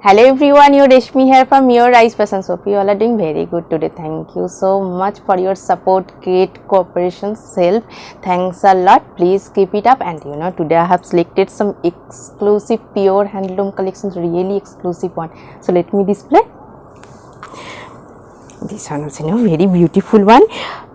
Hello everyone, your Reshmi here from Your Eyes Fashion Shop. You all are doing very good today. Thank you so much for your support, great cooperation, help. Thanks a lot. Please keep it up. And today I have selected some exclusive pure handloom collections, really exclusive one. So let me display. This one is very beautiful one,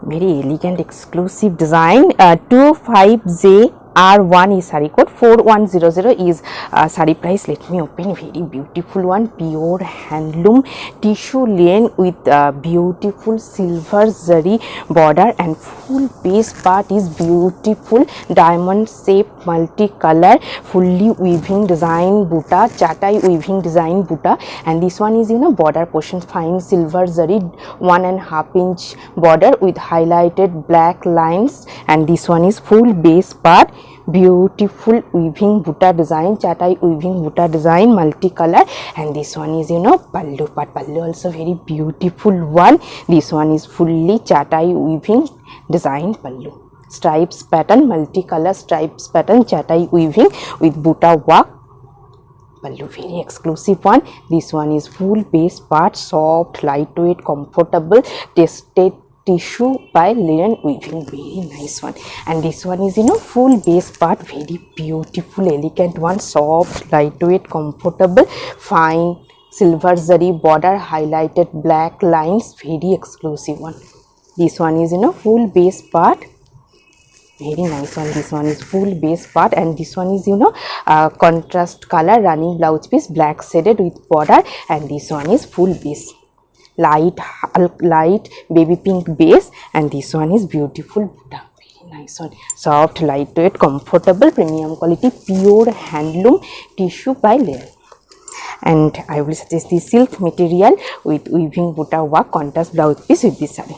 very elegant, exclusive design. 25J R1 is saree code, 4100 is saree price. Let me open. Very beautiful one, pure handloom tissue linen with beautiful silver zari border, and full base part is beautiful diamond shape multicolor fully weaving design buta, chatai weaving design buta, and this one is border portion fine silver zari 1.5 inch border with highlighted black lines, and this one is full base part beautiful weaving buta design, chatai weaving buta design multicolor, and this one is pallu part. Pallu also very beautiful one. This one is fully chatai weaving design pallu, stripes pattern, multicolor stripes pattern, chatai weaving with buta work pallu, very exclusive one. This one is full base part, soft, lightweight, comfortable, tested tissue by linen weaving, very nice one. And this one is full base part, very beautiful elegant one, soft, lightweight, comfortable, fine silver zari border, highlighted black lines, very exclusive one. This one is full base part, very nice one. This one is full base part, and this one is contrast color running blouse piece, black shaded with border, and this one is full base, light baby pink base, and this one is beautiful buta, very nice one, soft, lightweight, comfortable, premium quality, pure handloom tissue by layer. And I will suggest the silk material with weaving buta work, contrast blouse piece with this saree.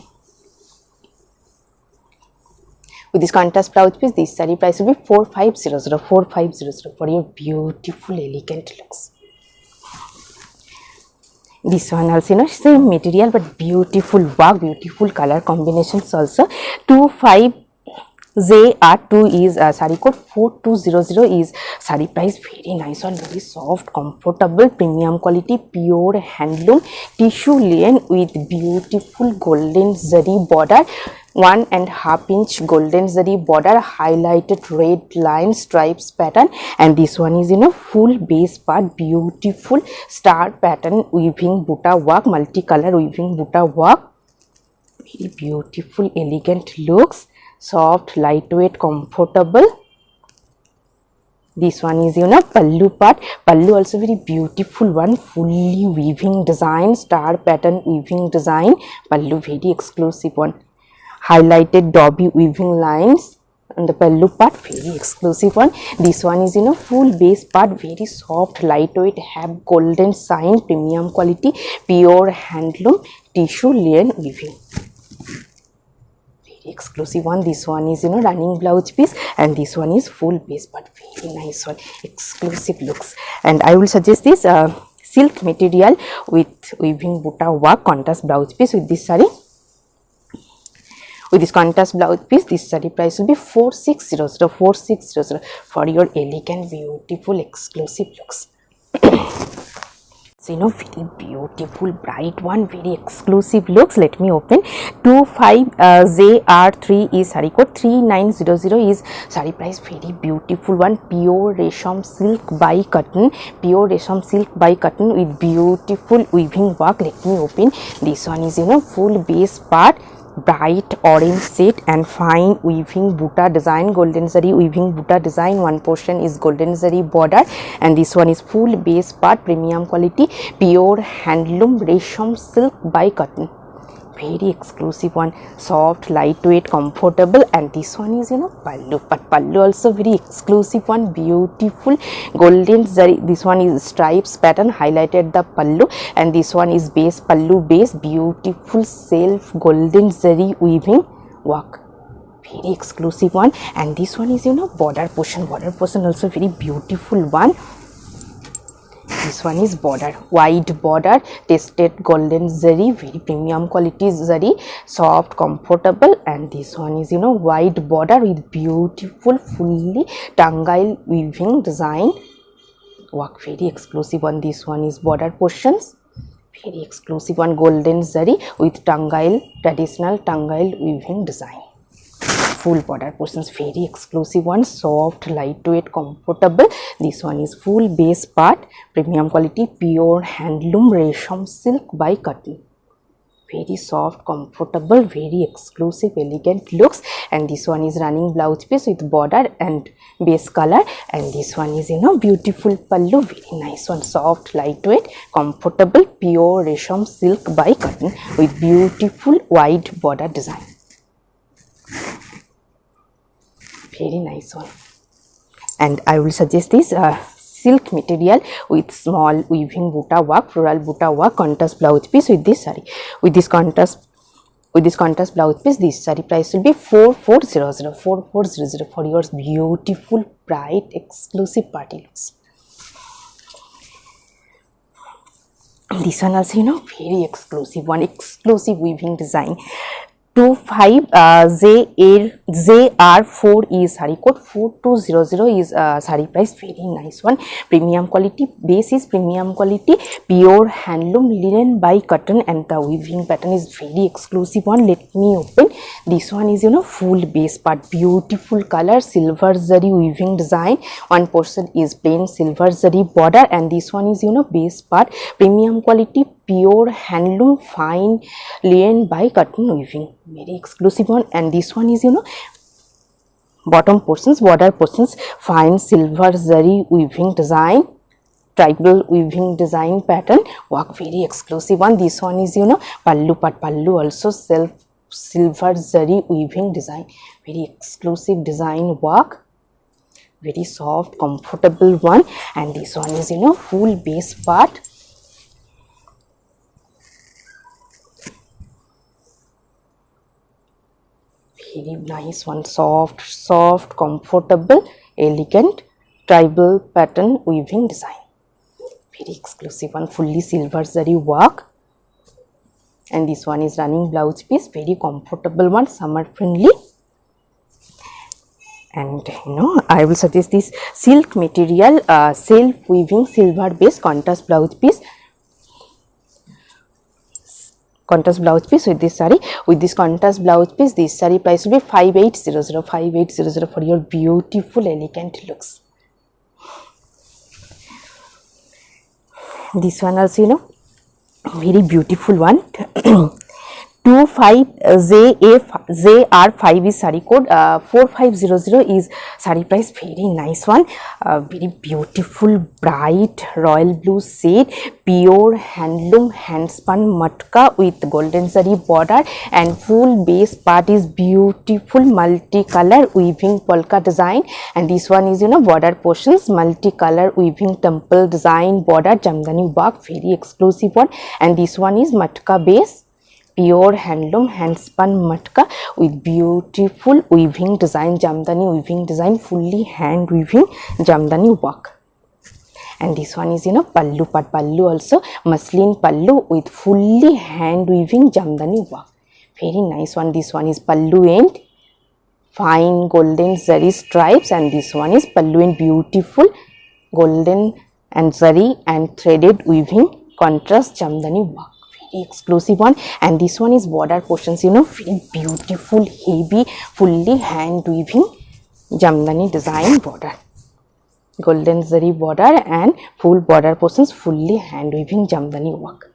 With this contrast blouse piece, this saree price will be 4500 for your beautiful elegant looks. This one also same material but beautiful work, beautiful color combinations also. 25JR2 is saree code, 4200 is saree price, very nice one, very soft, comfortable, premium quality, pure handloom tissue linen with beautiful golden zari border, 1.5 inch golden zari border, highlighted red line stripes pattern, and this one is full base part, beautiful star pattern weaving buta work, multicolor weaving buta work, very beautiful elegant looks, soft, lightweight, comfortable. This one is pallu part. Pallu also very beautiful one, fully weaving design, star pattern weaving design pallu, very exclusive one, highlighted dobby weaving lines on the pallu part, very exclusive one. This one is full base part, very soft, lightweight, have golden sign, premium quality, pure handloom tissue linen weaving, very exclusive one. This one is running blouse piece, and this one is full base part, very nice one, exclusive looks. And I will suggest this silk material with weaving buta work, contrast blouse piece with this saree. With this contrast blouse piece, this saree price will be 4600 for your elegant, beautiful, exclusive looks. So very beautiful, bright one, very exclusive looks. Let me open. 25JR3 is saree code, 3900 is saree price, very beautiful one, pure resham silk by cotton, pure resham silk by cotton with beautiful weaving work. Let me open. This one is full base part, bright orange shade and fine weaving buta design, golden zari weaving buta design, one portion is golden zari border, and this one is full base part, premium quality, pure handloom resham silk by cotton, very exclusive one, soft, lightweight, comfortable, and this one is pallu, but pallu also very exclusive one, beautiful golden zari. This one is stripes pattern, highlighted the pallu, and this one is base pallu base, beautiful self golden zari weaving work, very exclusive one. And this one is border portion also very beautiful one. This one is border, wide border, tested golden zari, very premium quality zari, soft, comfortable, and this one is wide border with beautiful fully tangle weaving design work, very exclusive one. This one is border portions, very exclusive one, golden zari with Tangail, traditional Tangail weaving design. Full border portions, very exclusive one, soft, lightweight, comfortable. This one is full base part, premium quality, pure handloom resham silk by cotton. Very soft, comfortable, very exclusive, elegant looks. And this one is running blouse piece with border and base color. And this one is beautiful pallu, very nice one, soft, lightweight, comfortable, pure resham silk by cotton with beautiful wide border design. Very nice one. And I will suggest this silk material with small weaving buta work, floral buta work, contrast blouse piece with this saree. With this contrast blouse piece, this saree price will be 4400 for your beautiful, bright, exclusive party looks. This one also very exclusive one, exclusive weaving design. 25JR4 is saree code, 4200 is saree price, very nice one, premium quality, base is premium quality, pure handloom linen by cotton, and the weaving pattern is very exclusive one. Let me open. This one is full base part, beautiful color, silver zari weaving design. One portion is plain silver zari border, and this one is base part, premium quality, pure handloom fine linen by cotton weaving, very exclusive one. And this one is bottom portions, border portions, fine silver zari weaving design, tribal weaving design pattern work, very exclusive one. This one is pallu part, pallu also self silver zari weaving design, very exclusive design work, very soft, comfortable one. And this one is full base part, very nice one, soft, comfortable, elegant, tribal pattern weaving design, very exclusive one, fully silver zari work. And this one is running blouse piece, very comfortable one, summer friendly. And I will suggest this silk material, self weaving silver base contrast blouse piece, with this saree. With this contrast blouse piece, this saree price will be 5800 for your beautiful, elegant looks. This one also very beautiful one. 25JR5 is saree code, 4500 is saree price, very nice one, very beautiful, bright royal blue shade, pure handloom handspun matka with golden zari border, and full base part is beautiful multicolor weaving polka design. And this one is border portions, multicolor weaving temple design border, jamdani work, very exclusive one. And this one is matka base, pure handloom handspun matka with beautiful weaving design, jamdani weaving design, fully hand weaving jamdani work. And this one is pallu part, pallu also muslin pallu with fully hand weaving jamdani work, very nice one. This one is pallu end, fine golden zari stripes, and this one is pallu end, beautiful golden and zari and threaded weaving contrast jamdani work, exclusive one. And this one is border portions, very beautiful, heavy, fully hand weaving jamdani design border, golden zari border, and full border portions, fully hand weaving jamdani work,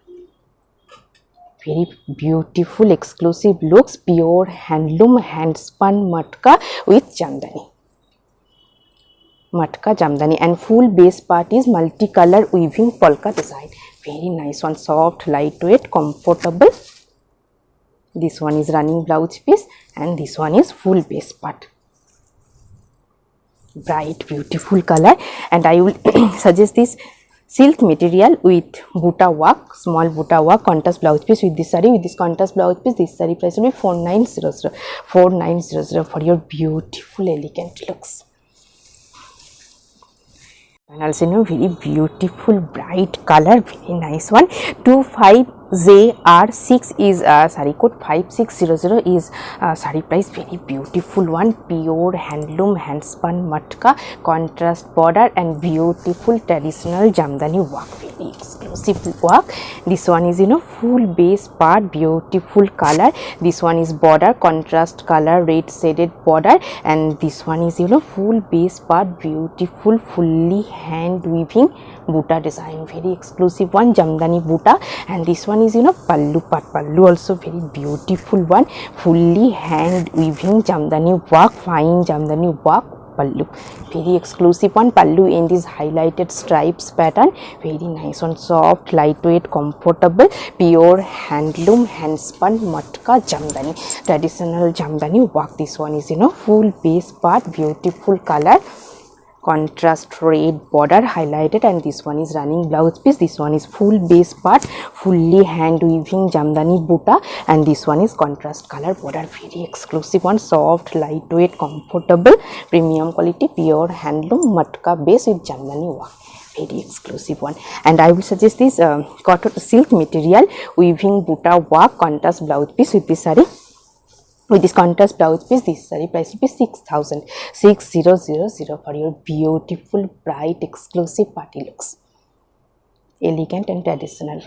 very beautiful, exclusive looks, pure handloom handspun matka with jamdani, and full base part is multicolor weaving polka design, very nice one, soft, lightweight, comfortable. This one is running blouse piece, and this one is full base part, bright, beautiful color. And I will suggest this silk material with buta work, small buta work, contrast blouse piece with this saree. With this contrast blouse piece, this saree price will be 4900 for your beautiful, elegant looks. And also very beautiful, bright color, very nice one. 25 ZR6 is saree code 5600 is saree price. Very beautiful one, pure handloom hand spun matka, contrast border and beautiful traditional jamdani work, very exclusive work. This one is full base part, beautiful color. This one is border, contrast color, red shaded border, and this one is full base part, beautiful fully hand weaving buta design, very exclusive one, jamdani buta. And this one is pallu part, pallu also very beautiful one, fully hand weaving jamdani work, fine jamdani work pallu, very exclusive one. Pallu in this highlighted stripes pattern, very nice one, soft, lightweight, comfortable, pure handloom hand spun matka jamdani, traditional jamdani work. This one is full base part, beautiful color, contrast red border highlighted, and this one is running blouse piece. This one is full base part, fully hand weaving jamdani buta, and this one is contrast color border, very exclusive one, soft, lightweight, comfortable, premium quality, pure handloom matka base with jamdani work, very exclusive one. And I will suggest this cotton silk material weaving buta work, contrast blouse piece with this saree. With this contrast blouse piece, this saree price will be 6000 for your beautiful, bright, exclusive party looks, elegant and traditional.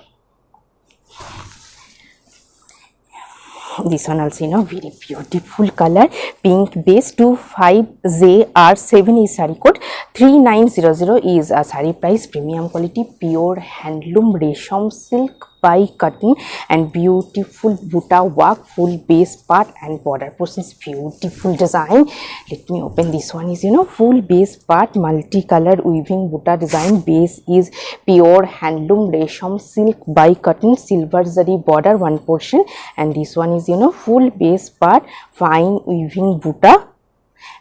This one also very beautiful color, pink base, 25ZR7 is saree code, 3900 is saree price, premium quality, pure handloom resham silk by cotton and beautiful buta work, full base part and border portions, beautiful design. Let me open. This one is full base part, multicolored weaving buta design, base is pure handloom resham silk by cotton, silver zari border one portion, and this one is full base part, fine weaving buta,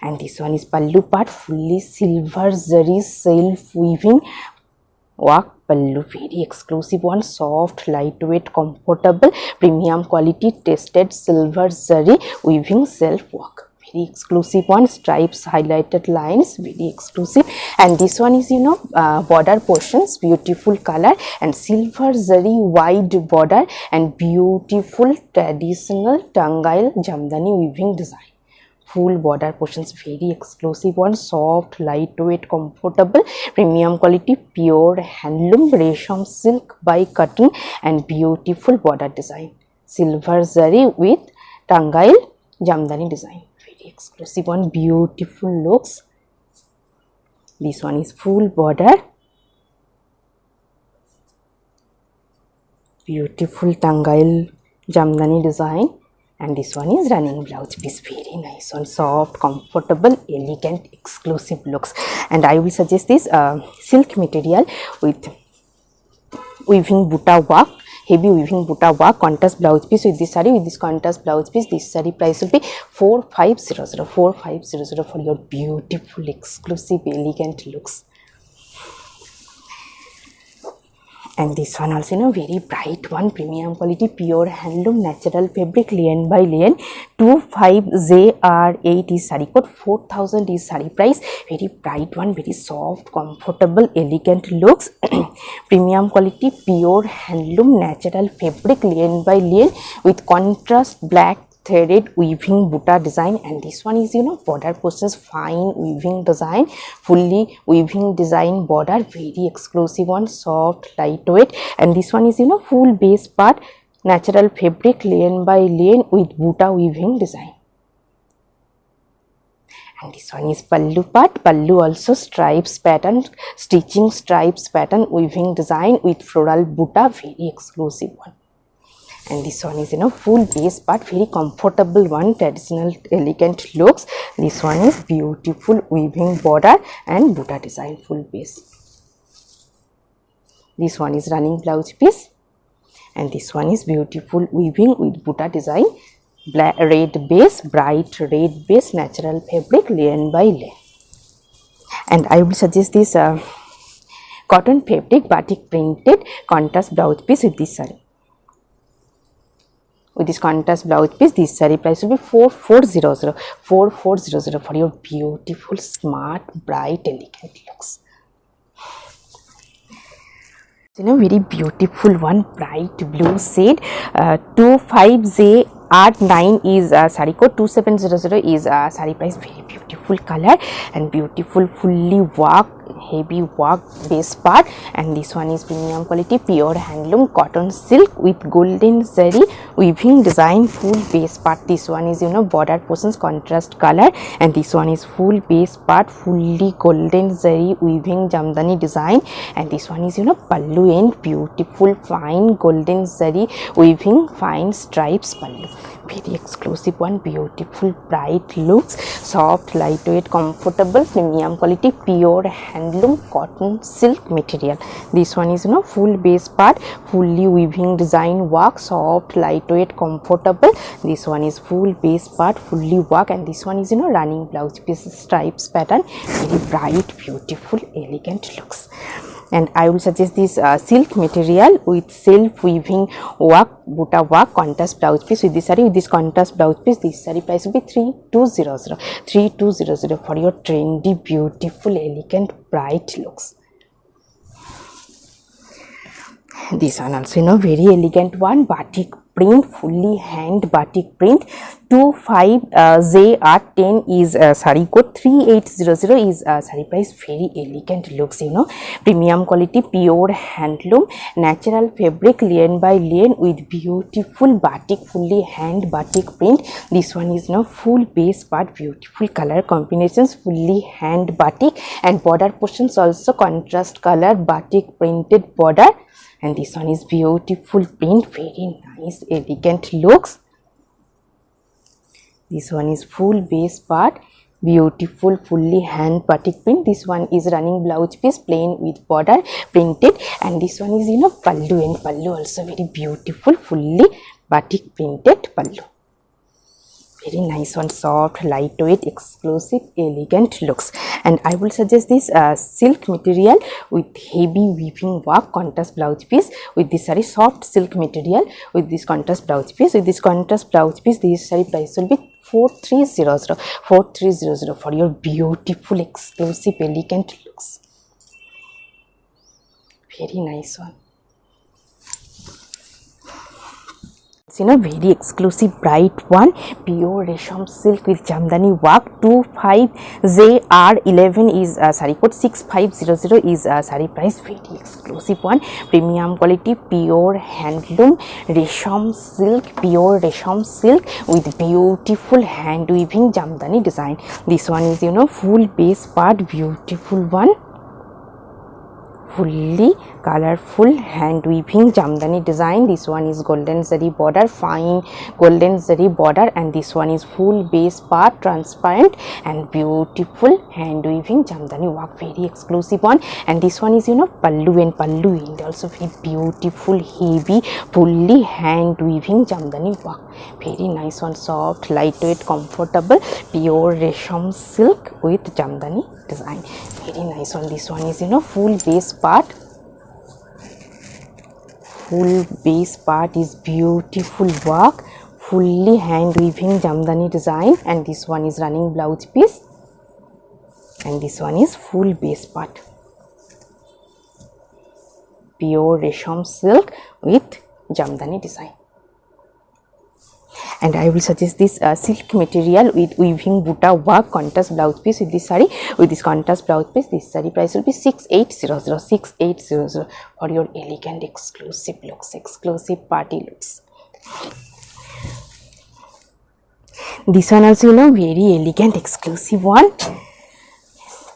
and this one is pallu part, fully silver zari self weaving work pallu, very exclusive one, soft, lightweight, comfortable, premium quality, tested silver zari weaving self work, very exclusive one, stripes, highlighted lines, very exclusive. And this one is border portions, beautiful color and silver zari wide border and beautiful traditional Tangail jamdani weaving design, full border portions, very exclusive one, soft, lightweight, comfortable, premium quality, pure handloom resham silk by cotton and beautiful border design, silver zari with Tangail jamdani design, very exclusive one, beautiful looks. This one is full border, beautiful Tangail jamdani design, and this one is running blouse piece, very nice one, soft, comfortable, elegant, exclusive looks. And I will suggest this silk material with weaving buta work, heavy weaving buta work, contrast blouse piece with this saree. With this contrast blouse piece, this saree price will be 4500 for your beautiful, exclusive, elegant looks. And this one also very bright one, premium quality, pure handloom natural fabric, lian by lian, 25ZR8 is saree code, 4000 is saree price, very bright one, very soft, comfortable, elegant looks, premium quality, pure handloom natural fabric, lian by lian with contrast black threaded weaving buta design. And this one is border portions, fine weaving design, fully weaving design border, very exclusive one, soft, lightweight. And this one is full base part, natural fabric, lian by lian with buta weaving design. And this one is pallu part, pallu also stripes pattern, stitching stripes pattern, weaving design with floral buta, very exclusive one. And this one is full base part, very comfortable one, traditional, elegant looks. This one is beautiful weaving border and buta design, full base. This one is running blouse piece, and this one is beautiful weaving with buta design, black red base, bright red base, natural fabric, lian by lian. And I will suggest this cotton fabric batik printed contrast blouse piece with this saree. With this contrast blouse piece, this saree price will be 4400 for your beautiful, smart, bright, elegant looks. You know, very beautiful one, bright blue shade. 25J R9 is sari code, 2700 is sari price. Very beautiful color and beautiful fully work, heavy work base part, and this one is premium quality pure handloom cotton silk with golden zari weaving design, full base part. This one is, you know, border portions contrast color, and this one is full base part, fully golden zari weaving jamdani design, and this one is, you know, pallu end, beautiful fine golden zari weaving fine stripes pallu. Very exclusive one, beautiful bright looks, soft lightweight comfortable premium quality pure handloom cotton silk material. This one is, you know, full base part, fully weaving design work, soft lightweight comfortable. This one is full base part, fully work, and this one is, you know, running blouse piece stripes pattern. Very bright, beautiful, elegant looks. And I will suggest this silk material with self weaving work, buta work, contrast blouse piece with this saree, with this contrast blouse piece. This saree price will be 3200 for your trendy, beautiful, elegant, bright looks. This one also, you know, very elegant one, batik print, fully hand batik print. 25JR10 is sari code, 3800 is sari price. Very elegant looks, you know, premium quality pure handloom natural fabric lane by lane with beautiful batik, fully hand batik print. This one is, you know, full base part, beautiful color combinations, fully hand batik, and border portions also contrast color batik printed border. And this one is beautiful print, very nice elegant looks. This one is full base part, beautiful fully hand batik print. This one is running blouse piece plain with border printed, and this one is, you know, pallu, and pallu also very beautiful fully batik printed pallu. Very nice one, soft lightweight exclusive elegant looks. And I will suggest this silk material with heavy weaving work contrast blouse piece with this saree, soft silk material with this contrast blouse piece. With this contrast blouse piece, this saree price will be 4300 for your beautiful exclusive elegant looks. Very nice one. You know, very exclusive bright one, pure resham silk with jamdani work. 25JR11 is sari code, 6500 is sari price. Very exclusive one, premium quality pure handloom resham silk, pure resham silk with beautiful hand weaving jamdani design. This one is, you know, full base part, beautiful one, fully colorful hand weaving jamdani design. This one is golden zari border, fine golden zari border, and this one is full base part, transparent and beautiful hand weaving jamdani work. Very exclusive one. And this one is, you know, pallu, and pallu and also very beautiful heavy fully hand weaving jamdani work. Very nice one, soft lightweight comfortable pure resham silk with jamdani design. Very nice one. This one is, you know, full base part, full base part is beautiful work, fully hand weaving jamdani design, and this one is running blouse piece, and this one is full base part, pure resham silk with jamdani design. And I will suggest this silk material with weaving buta work contrast blouse piece with this saree, with this contrast blouse piece. This saree price will be 6800 for your elegant exclusive looks, exclusive party looks. This one also, you know, very elegant exclusive one.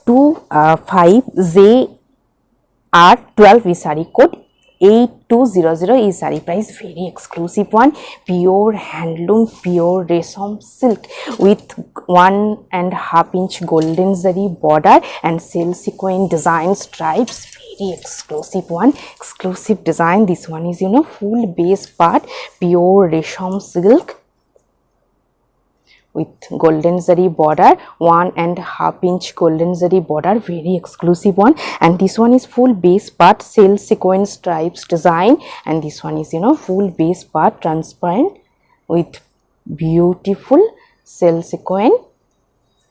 25JR12 is saree code, 8200 is saree price. Very exclusive one, pure handloom pure resham silk with 1.5 inch golden zari border and silk sequin design stripes. Very exclusive one, exclusive design. This one is, you know, full base part, pure resham silk with golden zari border, 1.5 inch golden zari border. Very exclusive one. And this one is full base part, silk sequin stripes design, and this one is, you know, full base part, transparent with beautiful silk sequin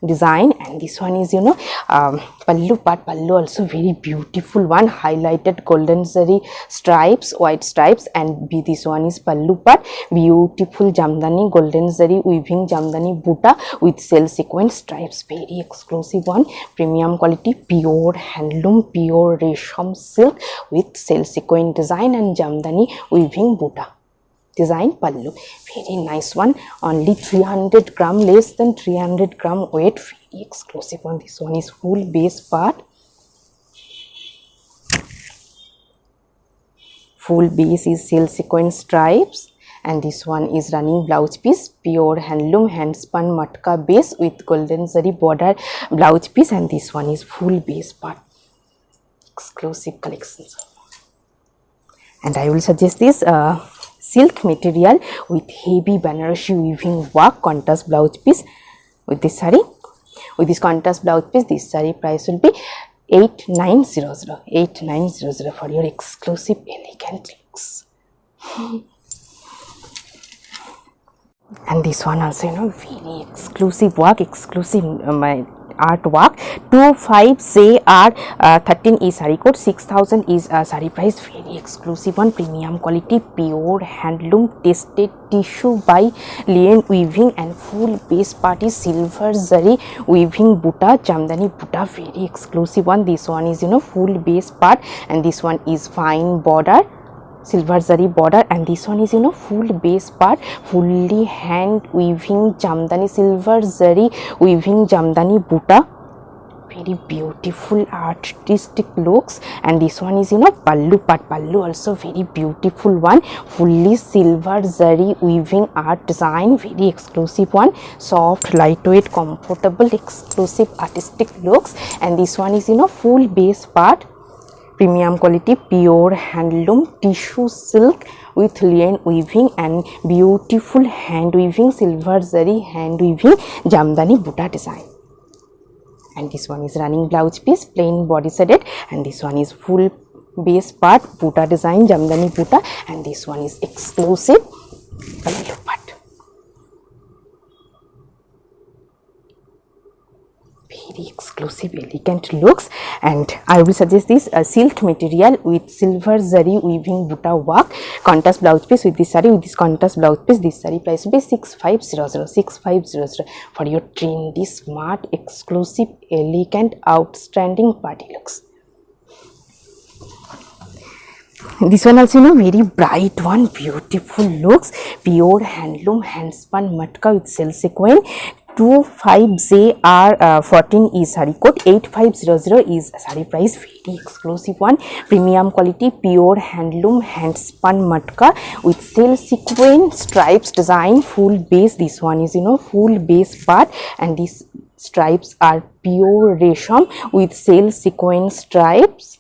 design, and this one is pallu part. Pallu also very beautiful one, highlighted golden zari stripes, white stripes, and this one is pallu part, beautiful jamdani golden zari weaving jamdani buta with cell sequence stripes, very exclusive one, premium quality, pure handloom, pure resham silk with cell sequence design and jamdani weaving buta design pallu, very nice one, only 300 gram, less than 300 gram weight, very exclusive one. This one is full base part, full base is cell sequence stripes, and this one is running blouse piece, pure handloom hand spun matka base with golden zari border blouse piece, and this one is full base part, exclusive collections. And I will suggest this silk material with heavy Banarasi weaving work, contrast blouse piece with this saree. With this contrast blouse piece, this saree price will be 8900 for your exclusive elegant looks. And this one also very exclusive work, exclusive my artwork, 25JR13 is saree code, 6000 is saree price, very exclusive one, premium quality, pure handloom, tested tissue by Lien weaving, and full base part is silver zari weaving buta, jamdani buta, very exclusive one. This one is full base part, and this one is fine border, silver zari border, and this one is full base part, fully hand weaving jamdani, silver zari weaving jamdani buta, very beautiful artistic looks. And this one is pallu part, pallu also very beautiful one, fully silver zari weaving art design, very exclusive one, soft, lightweight, comfortable, exclusive artistic looks. And this one is full base part, premium quality, pure handloom tissue silk with Lien weaving and beautiful hand weaving, silver zari hand weaving jamdani buta design. And this one is running blouse piece, plain body sided, and this one is full base part, buta design, jamdani buta, and this one is exclusive pallu part. Very exclusive elegant looks. And I will suggest this silk material with silver zari weaving buta work, contrast blouse piece with this saree, with this contrast blouse piece, this saree price will be 6500 for your trendy, smart, exclusive, elegant, outstanding party looks. This one also very bright one, beautiful looks, pure handloom hand spun matka with cell sequin, 25JR14 is saree code, 8500 is saree price, very exclusive one, premium quality, pure handloom hand spun matka with cell sequin stripes design, full base. This one is full base part, and these stripes are pure resham with cell sequin stripes,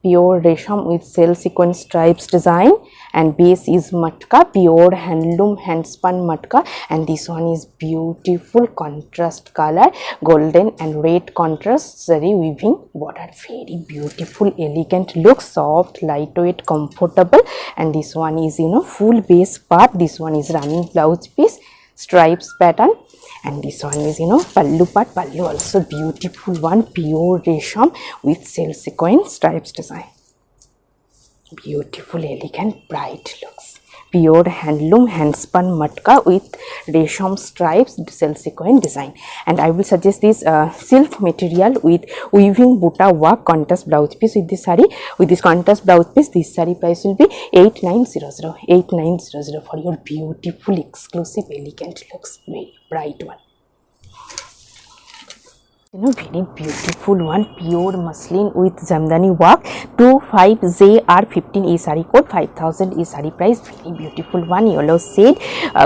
pure resham with cell sequence stripes design, and base is matka, pure handloom hand spun matka, and this one is beautiful contrast color, golden and red contrast zari weaving border, very beautiful elegant look, soft, lightweight, comfortable. And this one is full base part, this one is running blouse piece, stripes pattern, and this one is pallu part, pallu also beautiful one, pure resham with cell sequence stripes design, beautiful elegant bright looks, pure handloom hand spun matka with resham stripes cell sequence design. And I will suggest this silk material with weaving buta work, contrast blouse piece with this saree, with this contrast blouse piece, this saree price will be 8900 for your beautiful, exclusive, elegant looks, very bright one. Very beautiful one, pure muslin with jamdani work, 25JR15 is saree code, 5000 is saree price, very beautiful one, yellow shade,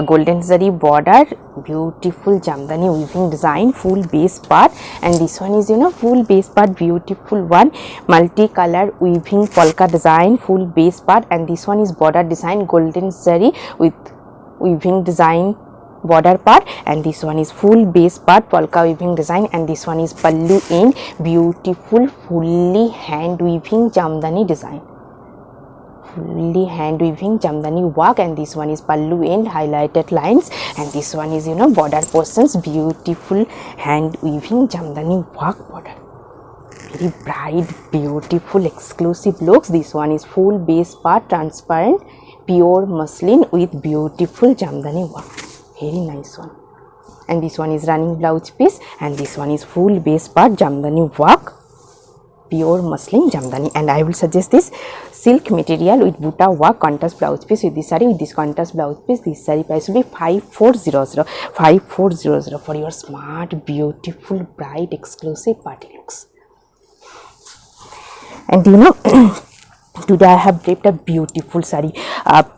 golden zari border, beautiful jamdani weaving design, full base part. And this one is full base part, beautiful one, multi-color weaving polka design, full base part. And this one is border design, golden zari with weaving design border part, and this one is full base part, polka weaving design, and this one is pallu in beautiful fully hand weaving jamdani design, fully hand weaving jamdani work, and this one is pallu end highlighted lines, and this one is border portions, beautiful hand weaving jamdani work border. Very bright, beautiful, exclusive looks. This one is full base part, transparent, pure muslin with beautiful jamdani work. Very nice one. And this one is running blouse piece, and this one is full base part jamdani work, pure muslin jamdani. And I will suggest this silk material with buta work contrast blouse piece with this saree, with this contrast blouse piece. This saree price will be 5400. 5400 for your smart, beautiful, bright, exclusive party looks. And today I have draped a beautiful saree,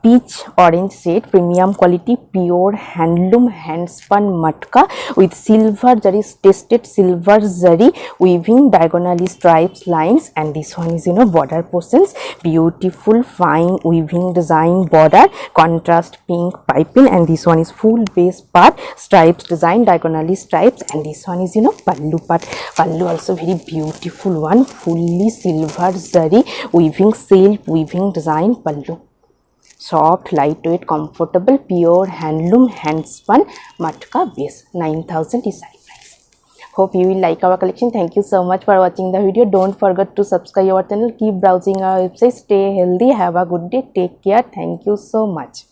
peach orange shade, premium quality, pure handloom hand spun matka with silver zari, tested silver zari weaving diagonally stripes lines, and this one is border portions, beautiful fine weaving design border, contrast pink piping, and this one is full base part, stripes design diagonally stripes, and this one is pallu part. Pallu also very beautiful one, fully silver zari weaving silk weaving design pallu. Soft, lightweight, comfortable, pure handloom hand spun matka base. 9000 is saree price. Hope you will like our collection. Thank you so much for watching the video. Don't forget to subscribe our channel. Keep browsing our website. Stay healthy. Have a good day. Take care. Thank you so much.